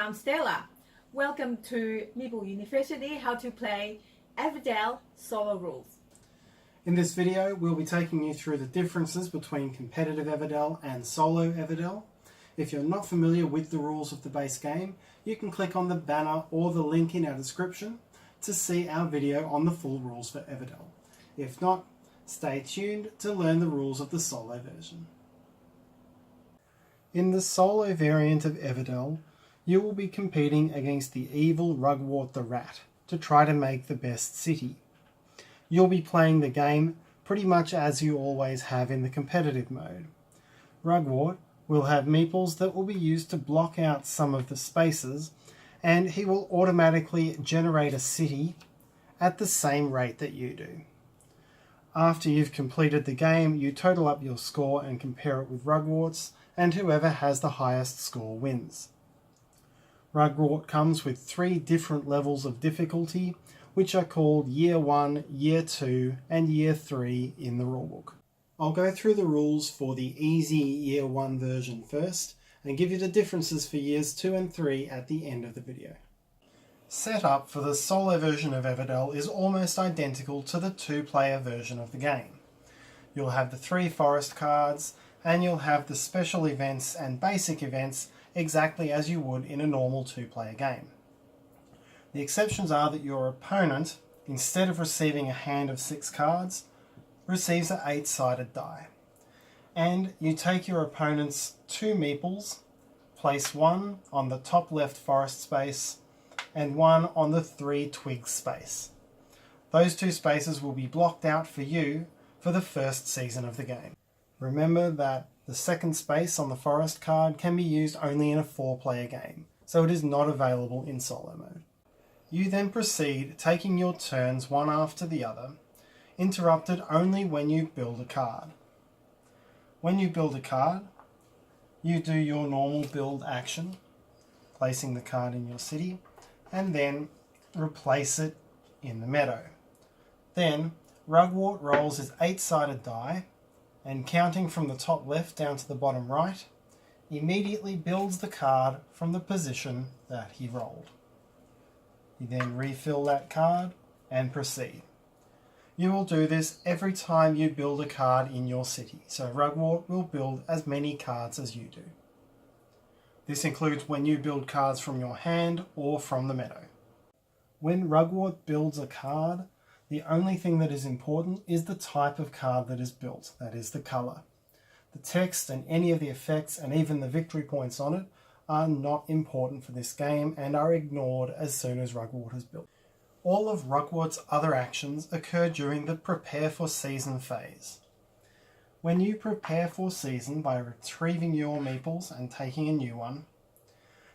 I'm Stella. Welcome to Meeple University, how to play Everdell Solo Rules. In this video, we'll be taking you through the differences between competitive Everdell and solo Everdell. If you're not familiar with the rules of the base game, you can click on the banner or the link in our description to see our video on the full rules for Everdell. If not, stay tuned to learn the rules of the solo version. In the solo variant of Everdell, you will be competing against the evil Rugwort the Rat to try to make the best city. You'll be playing the game pretty much as you always have in the competitive mode. Rugwort will have meeples that will be used to block out some of the spaces, and he will automatically generate a city at the same rate that you do. After you've completed the game, you total up your score and compare it with Rugwort's, and whoever has the highest score wins. Rugwort comes with 3 different levels of difficulty, which are called Year 1, Year 2 and Year 3 in the rulebook. I'll go through the rules for the easy Year 1 version first, and give you the differences for Years 2 and 3 at the end of the video. Setup for the solo version of Everdell is almost identical to the 2-player version of the game. You'll have the 3 forest cards, and you'll have the special events and basic events exactly as you would in a normal 2-player game. The exceptions are that your opponent, instead of receiving a hand of 6 cards, receives an 8-sided die. And you take your opponent's 2 meeples, place 1 on the top left forest space, and 1 on the 3 twigs space. Those 2 spaces will be blocked out for you for the first season of the game. Remember that the second space on the forest card can be used only in a 4-player game, so it is not available in solo mode. You then proceed taking your turns one after the other, interrupted only when you build a card. When you build a card, you do your normal build action, placing the card in your city, and then replace it in the meadow. Then Rugwort rolls his 8-sided die, and counting from the top left down to the bottom right, immediately builds the card from the position that he rolled. You then refill that card and proceed. You will do this every time you build a card in your city, so Rugwort will build as many cards as you do. This includes when you build cards from your hand or from the meadow. When Rugwort builds a card, the only thing that is important is the type of card that is built, that is the colour. The text and any of the effects and even the victory points on it are not important for this game and are ignored as soon as Rugwort is built. All of Rugwort's other actions occur during the Prepare for Season phase. When you prepare for season by retrieving your meeples and taking a new one,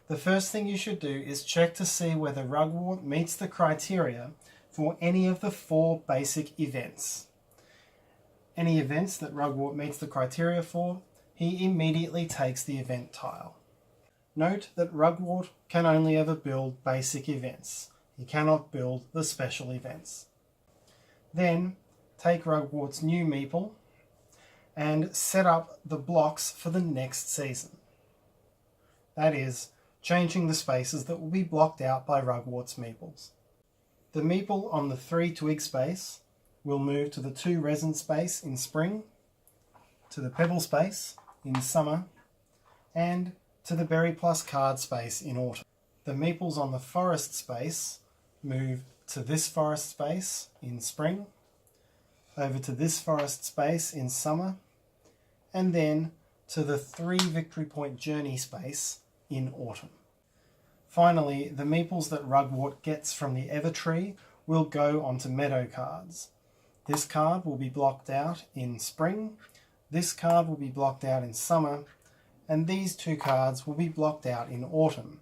the first thing you should do is check to see whether Rugwort meets the criteria for any of the 4 basic events. Any events that Rugwort meets the criteria for, he immediately takes the event tile. Note that Rugwort can only ever build basic events. He cannot build the special events. Then take Rugwort's new meeple and set up the blocks for the next season. That is, changing the spaces that will be blocked out by Rugwort's meeples. The meeple on the 3 twig space will move to the 2 resin space in spring, to the pebble space in summer, and to the berry plus card space in autumn. The meeples on the forest space move to this forest space in spring, over to this forest space in summer, and then to the 3 victory point journey space in autumn. Finally, the meeples that Rugwort gets from the Evertree will go onto meadow cards. This card will be blocked out in spring, this card will be blocked out in summer, and these 2 cards will be blocked out in autumn.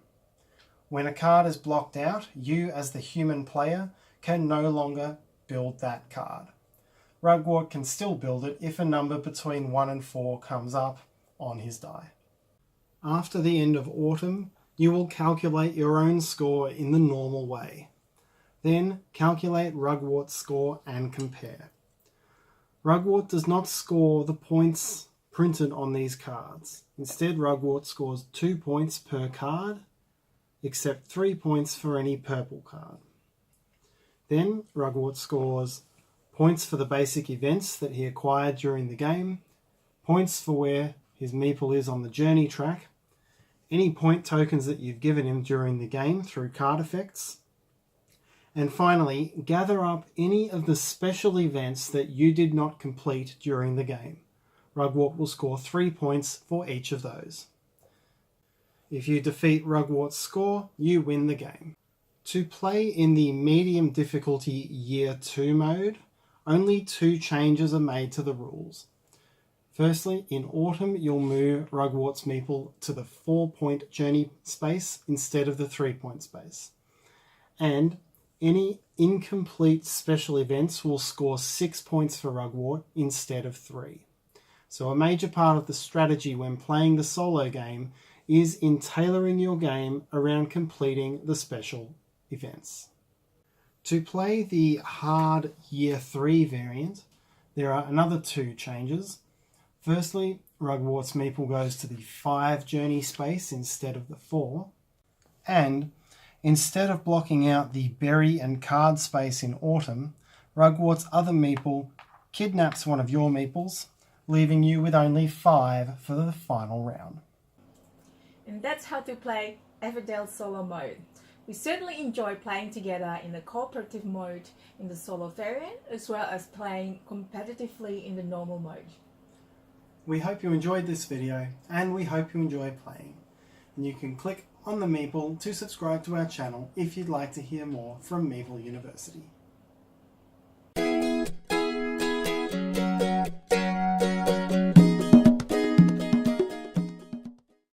When a card is blocked out, you as the human player can no longer build that card. Rugwort can still build it if a number between 1 and 4 comes up on his die. After the end of autumn, you will calculate your own score in the normal way. Then calculate Rugwort's score and compare. Rugwort does not score the points printed on these cards. Instead, Rugwort scores 2 points per card except 3 points for any purple card. Then Rugwort scores points for the basic events that he acquired during the game, points for where his Meeple is on the journey track, any point tokens that you've given him during the game through card effects, and finally, gather up any of the special events that you did not complete during the game. Rugwort will score 3 points for each of those. If you defeat Rugwort's score, you win the game. To play in the medium difficulty Year 2 mode, only 2 changes are made to the rules. Firstly, in Autumn, you'll move Rugwort's Meeple to the 4-point journey space instead of the 3-point space. And any incomplete special events will score 6 points for Rugwort instead of 3. So a major part of the strategy when playing the solo game is in tailoring your game around completing the special events. To play the hard Year 3 variant, there are another 2 changes. Firstly, Rugwort's Meeple goes to the 5 journey space instead of the 4. And instead of blocking out the berry and card space in Autumn, Rugwort's other Meeple kidnaps one of your Meeples, leaving you with only 5 for the final round. And that's how to play Everdell solo mode. We certainly enjoy playing together in the cooperative mode in the solo variant, as well as playing competitively in the normal mode. We hope you enjoyed this video, and we hope you enjoy playing. And you can click on the Meeple to subscribe to our channel if you'd like to hear more from Meeple University.